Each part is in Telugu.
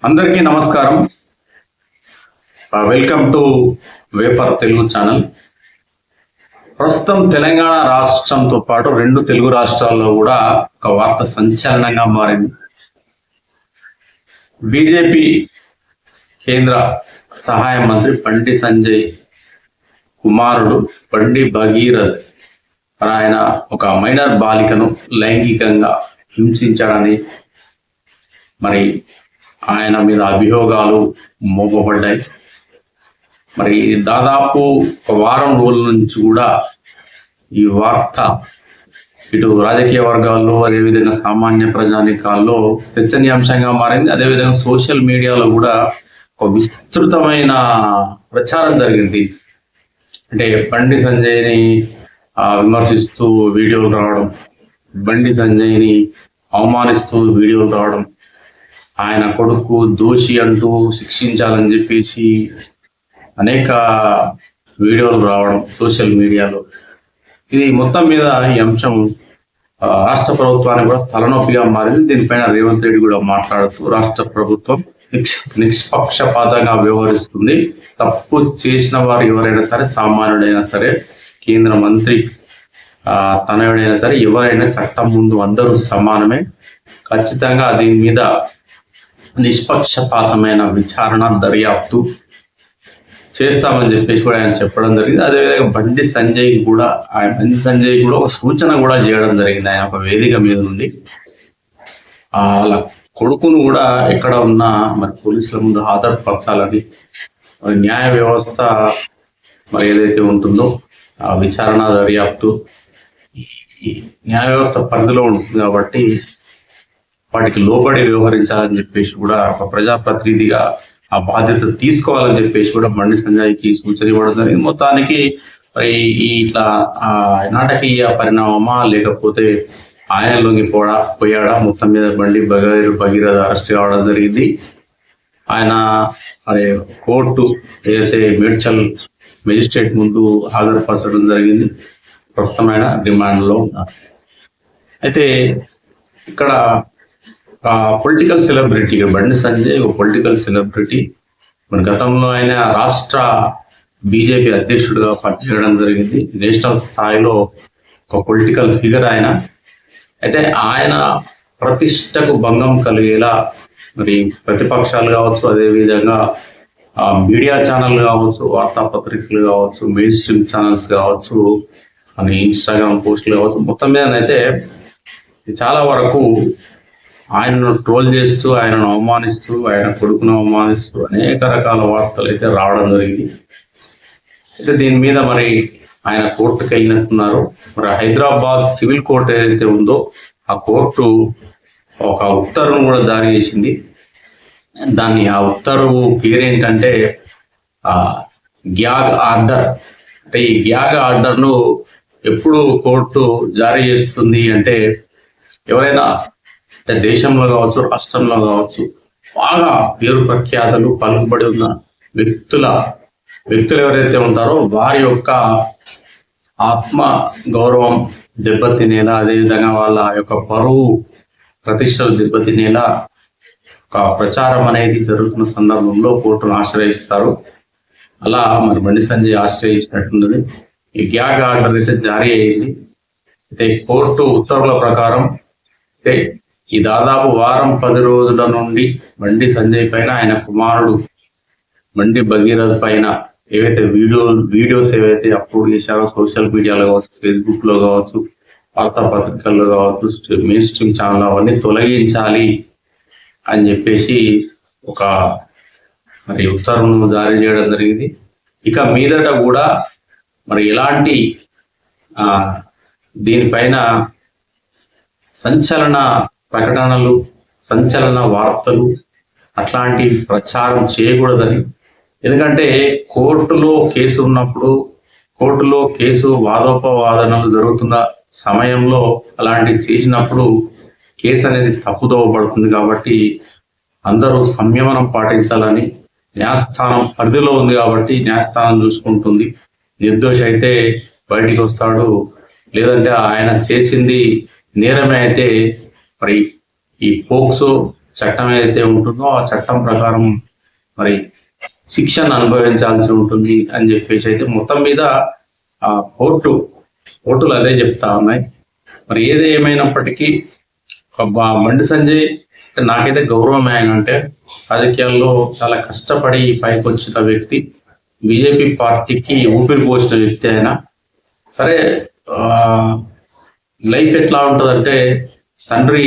అందరికీ నమస్కారం. Welcome to vapour Telugu channel. ప్రస్తుతం తెలంగాణ రాష్ట్రంతో పాటు రెండు తెలుగు రాష్ట్రాల్లో కూడా ఒక వార్త సంచలనంగా మారింది. బీజేపీ కేంద్ర సహాయ మంత్రి బండి సంజయ్ కుమారుడు బండి భగీరథ్ ఆయన ఒక మైనర్ బాలికను లైంగికంగా హింసించాడని మరి ఆయన మీద అభియోగాలు మోపబడ్డాయి. మరి దాదాపు ఒక వారం రోజుల నుంచి కూడా ఈ వార్త ఇటు రాజకీయ వర్గాల్లో అదేవిధంగా సామాన్య ప్రజానికాల్లో చర్చనీయాంశంగా మారింది. అదేవిధంగా సోషల్ మీడియాలో కూడా ఒక విస్తృతమైన ప్రచారం జరిగింది. అంటే బండి సంజయ్ని విమర్శిస్తూ వీడియోలు రావడం, బండి సంజయ్ని అవమానిస్తూ వీడియోలు రావడం, ఆయన కొడుకు దోషి అంటూ శిక్షించాలని చెప్పేసి అనేక వీడియోలు రావడం సోషల్ మీడియాలో. ఇది మొత్తం మీద ఈ అంశం రాష్ట్ర ప్రభుత్వానికి కూడా తలనొప్పిగా మారింది. దీనిపైన రేవంత్ రెడ్డి కూడా మాట్లాడుతూ రాష్ట్ర ప్రభుత్వం నిష్పక్షపాతంగా వ్యవహరిస్తుంది, తప్పు చేసిన వారు ఎవరైనా సరే, సామాన్యుడైనా సరే, కేంద్ర మంత్రి తనయుడైనా సరే, ఎవరైనా చట్టం ముందు అందరూ సమానమే, ఖచ్చితంగా దీని మీద నిష్పక్షపాతమైన విచారణ దర్యాప్తు చేస్తామని చెప్పేసి కూడా ఆయన చెప్పడం జరిగింది. అదేవిధంగా బండి సంజయ్ కూడా ఒక సూచన కూడా చేయడం జరిగింది. ఆయన ఒక వేదిక మీద నుండి వాళ్ళ కొడుకును కూడా ఎక్కడ ఉన్నా మరి పోలీసుల ముందు హాజరుపరచాలని, మరి న్యాయ వ్యవస్థ మరి ఏదైతే ఉంటుందో ఆ విచారణ దర్యాప్తు న్యాయ వ్యవస్థ పరిధిలో ఉంటుంది కాబట్టి వాటికి లోబడి వ్యవహరించాలని చెప్పేసి కూడా ఒక ప్రజాప్రతినిధిగా ఆ బాధ్యత తీసుకోవాలని చెప్పేసి కూడా బండి సంజయ్కి సూచన ఇవ్వడం జరిగింది. మొత్తానికి మరి ఇట్లా నాటకీయ పరిణామమా లేకపోతే ఆయన పోయాడా, మొత్తం మీద బండి భగీరథ అరెస్ట్ కావడం జరిగింది. ఆయన మరి కోర్టు ఏదైతే మేడ్చల్ మెజిస్ట్రేట్ ముందు హాజరుపరచడం జరిగింది. ప్రస్తుతమైన రిమాండ్లో ఉన్నారు. అయితే ఇక్కడ పొలిటికల్ సెలబ్రిటీ బండి సంజయ్ ఒక పొలిటికల్ సెలబ్రిటీ. మన గతంలో ఆయన రాష్ట్ర బీజేపీ అధ్యక్షుడిగా పనిచేయడం జరిగింది. నేషనల్ స్థాయిలో ఒక పొలిటికల్ ఫిగర్ ఆయన. అయితే ఆయన ప్రతిష్టకు భంగం కలిగేలా మరి ప్రతిపక్షాలు కావచ్చు, అదేవిధంగా మీడియా ఛానల్ కావచ్చు, వార్తాపత్రికలు కావచ్చు, మెయిన్ స్ట్రీమ్ ఛానల్స్ కావచ్చు, అని ఇన్స్టాగ్రామ్ పోస్టులు కావచ్చు, మొత్తం మీద అయితే చాలా వరకు ఆయనను ట్రోల్ చేస్తూ, ఆయనను అవమానిస్తూ, ఆయన కొడుకును అవమానిస్తూ అనేక రకాల వార్తలు అయితే రావడం జరిగింది. అయితే దీని మీద మరి ఆయన కోర్టుకు వెళ్ళినట్టున్నారు. మరి హైదరాబాద్ సివిల్ కోర్టు ఏదైతే ఉందో ఆ కోర్టు ఒక ఉత్తర్వును కూడా జారీ చేసింది. ఆ ఉత్తర్వు పేరేంటంటే గ్యాగ్ ఆర్డర్. అంటే ఈ గ్యాగ్ ఆర్డర్ను ఎప్పుడు కోర్టు జారీ చేస్తుంది అంటే ఎవరైనా దేశంలో కావచ్చు, రాష్ట్రంలో కావచ్చు, బాగా పేరు ప్రఖ్యాతలు పలుకుబడి ఉన్న వ్యక్తులు ఎవరైతే ఉంటారో వారి యొక్క ఆత్మ గౌరవం దెబ్బతినేలా, అదేవిధంగా వాళ్ళ యొక్క పరువు ప్రతిష్టలు దెబ్బతినేలా ఒక ప్రచారం అనేది జరుగుతున్న సందర్భంలో కోర్టును ఆశ్రయిస్తారు. అలా మరి బండి సంజయ్ ఆశ్రయించినట్టున్నది. ఈ గ్యాగ్ ఆర్డర్ అయితే జారీ అయింది. అయితే కోర్టు ఉత్తర్వుల ప్రకారం అయితే ఈ దాదాపు వారం 10 రోజుల నుండి బండి సంజయ్ పైన, ఆయన కుమారుడు బండి భగీరథ్ పైన ఏవైతే వీడియోస్ ఏవైతే అప్లోడ్ చేశారో సోషల్ మీడియాలో కావచ్చు, ఫేస్బుక్ లో కావచ్చు, వార్తాపత్రికల్లో కావచ్చు, మెయిన్ స్ట్రీమ్ ఛానల్ అవన్నీ తొలగించాలి అని చెప్పేసి ఒక మరి ఉత్తర్వును జారీ చేయడం జరిగింది. ఇక మీదట కూడా మరి ఎలాంటి దీనిపైన సంచలన ప్రకటనలు, సంచలన వార్తలు అట్లాంటి ప్రచారం చేయకూడదని. ఎందుకంటే కోర్టులో కేసు ఉన్నప్పుడు, కోర్టులో కేసు వాదోపవాదనలు జరుగుతున్న సమయంలో అలాంటివి చేసినప్పుడు కేసు అనేది తప్పుదోవ పడుతుంది. కాబట్టి అందరూ సంయమనం పాటించాలని, న్యాయస్థానం పరిధిలో ఉంది కాబట్టి న్యాయస్థానం చూసుకుంటుంది. నిర్దోషి అయితే బయటికి వస్తాడు, లేదంటే ఆయన చేసింది నేరమే అయితే మరి ఈ పోక్సో చట్టం ఏదైతే ఉంటుందో ఆ చట్టం ప్రకారం మరి శిక్షను అనుభవించాల్సి ఉంటుంది అని చెప్పేసి అయితే మొత్తం మీద ఆ కోర్టులు అదే చెప్తా ఉన్నాయి. మరి ఏది ఏమైనప్పటికీ బండి సంజయ్ నాకైతే గౌరవం. ఆయన అంటే రాజకీయాల్లో చాలా కష్టపడి పైకి వచ్చిన వ్యక్తి, బీజేపీ పార్టీకి ఊపిరి పోసిన వ్యక్తి. ఆయన సరే లైఫ్ ఎట్లా ఉంటుందంటే తండ్రి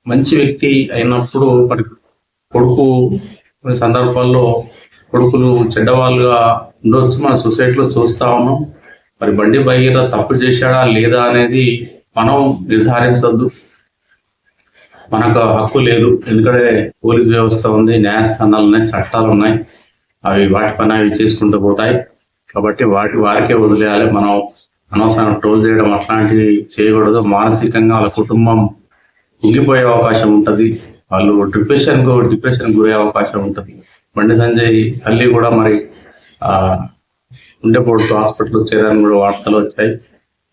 మంచి వ్యక్తి అయినప్పుడు మరి కొడుకు కొన్ని సందర్భాల్లో కొడుకులు చెడ్డవాళ్ళుగా ఉండొచ్చు. మన సొసైటీలో చూస్తా ఉన్నాం. మరి బండి భగీరథ తప్పు చేశాడా లేదా అనేది మనం నిర్ధారించవద్దు, మనకు హక్కు లేదు. ఎందుకంటే పోలీస్ వ్యవస్థ ఉంది, న్యాయస్థానాలు ఉన్నాయి, చట్టాలు ఉన్నాయి. అవి వాటి పని అవి చేసుకుంటూ పోతాయి. కాబట్టి వారికే వదిలేయాలి. మనం అనవసరంగా ట్రోల్ చేయడం అట్లాంటివి చేయకూడదు. మానసికంగా వాళ్ళ కుటుంబం ఉంగిపోయే అవకాశం ఉంటుంది. వాళ్ళు డిప్రెషన్ గురయ్యే అవకాశం ఉంటుంది. బండి సంజయ్ తల్లి కూడా మరి ఉండేపోటు హాస్పిటల్లో చేరాలని కూడా వార్తలు వచ్చాయి.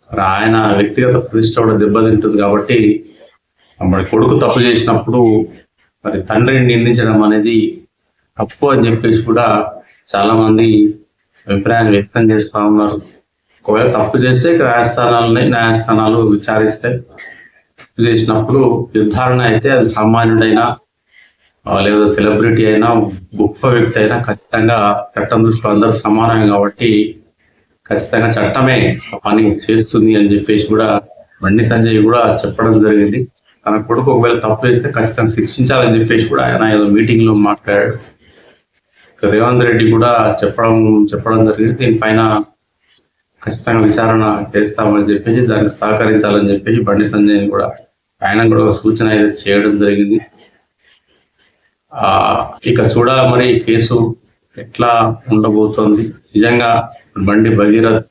మరి ఆయన వ్యక్తిగత ప్రతిష్ట కూడా దెబ్బతింటుంది. కాబట్టి మరి కొడుకు తప్పు చేసినప్పుడు మరి తండ్రిని నిందించడం అనేది తప్పు అని చెప్పేసి కూడా చాలా మంది అభిప్రాయాన్ని వ్యక్తం చేస్తూ ఉన్నారు. ఒకవేళ తప్పు చేస్తే న్యాయస్థానాలు విచారిస్తాయి. తప్పు చేసినప్పుడు నిర్ధారణ అయితే అది సామాన్యుడైనా లేదా సెలబ్రిటీ అయినా గొప్ప వ్యక్తి అయినా ఖచ్చితంగా చట్టం దృష్టిలో అందరూ సమానం కాబట్టి ఖచ్చితంగా చట్టమే పని చేస్తుంది అని చెప్పేసి కూడా బండి సంజయ్ కూడా చెప్పడం జరిగింది. తన కొడుకు ఒకవేళ తప్పు చేస్తే ఖచ్చితంగా శిక్షించాలని చెప్పేసి కూడా ఆయన ఏదో మీటింగ్ లో మాట్లాడాడు. రేవంత్ రెడ్డి కూడా చెప్పడం జరిగింది. దీనిపైన ఖచ్చితంగా విచారణ చేస్తామని చెప్పేసి దానికి సహకరించాలని చెప్పేసి బండి సంజయ్ కూడా ఆయన కూడా ఒక సూచన అయితే చేయడం జరిగింది. ఇక చూడాలి మరి కేసు ఎట్లా ఉండబోతోంది. నిజంగా బండి భగీరథ్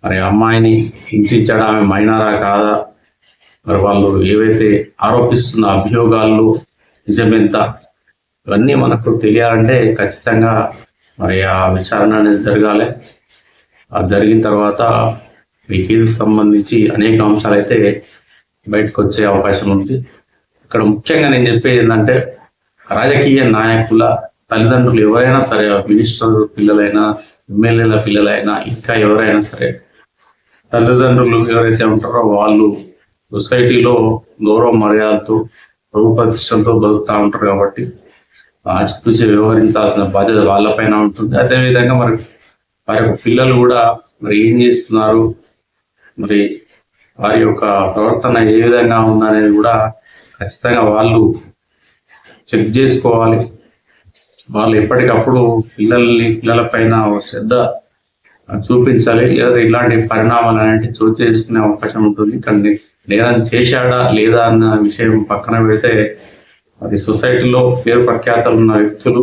మరి అమ్మాయిని హింసించడం, ఆమె మైనరా కాదా, మరి వాళ్ళు ఏవైతే ఆరోపిస్తున్న అభియోగాలు నిజమెంత, ఇవన్నీ మనకు తెలియాలంటే ఖచ్చితంగా మరి ఆ విచారణ అనేది జరగాలి. జరిగిన తర్వాత ఈ కేసుకు సంబంధించి అనేక అంశాలు అయితే బయటకు వచ్చే అవకాశం ఉంది. ఇక్కడ ముఖ్యంగా నేను చెప్పేది ఏంటంటే రాజకీయ నాయకుల తల్లిదండ్రులు ఎవరైనా సరే, మినిస్టర్ పిల్లలైనా, ఎమ్మెల్యేల పిల్లలైనా, ఇంకా ఎవరైనా సరే, తల్లిదండ్రులు ఎవరైతే ఉంటారో వాళ్ళు సొసైటీలో గౌరవ మర్యాదతో ప్రతిష్టంతో బతుకుతూ ఉంటారు. కాబట్టి ఆచితూచి వ్యవహరించాల్సిన బాధ్యత వాళ్ళపైన ఉంటుంది. అదేవిధంగా మరి వారి యొక్క పిల్లలు కూడా మరి ఏం చేస్తున్నారు, మరి వారి యొక్క ప్రవర్తన ఏ విధంగా ఉందనేది కూడా ఖచ్చితంగా వాళ్ళు చెక్ చేసుకోవాలి. వాళ్ళు ఎప్పటికప్పుడు పిల్లల పైన శ్రద్ధ చూపించాలి. లేదా ఇలాంటి పరిణామాలు అనేవి చోటు చేసుకునే అవకాశం ఉంటుంది. కానీ నేరం చేశాడా లేదా అన్న విషయం పక్కన పెడితే అది సొసైటీలో పేరు ప్రఖ్యాతలు ఉన్న వ్యక్తులు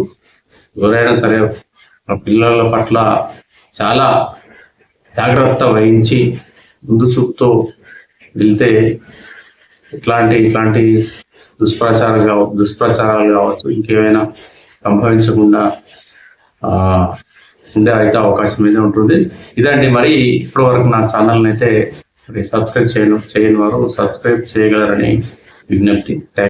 ఎవరైనా సరే పిల్లల పట్ల చాలా జాగ్రత్త వహించి ముందు చూపుతో వెళ్తే ఇట్లాంటి దుష్ప్రచారాలు కావచ్చు, ఇంకేమైనా సంభవించకుండా ఉండే అయితే అవకాశం అయితే ఉంటుంది. ఇదండి మరి ఇప్పటి వరకు నా ఛానల్ని అయితే సబ్స్క్రైబ్ చేయని వారు సబ్స్క్రైబ్ చేయగలరని విజ్ఞప్తి.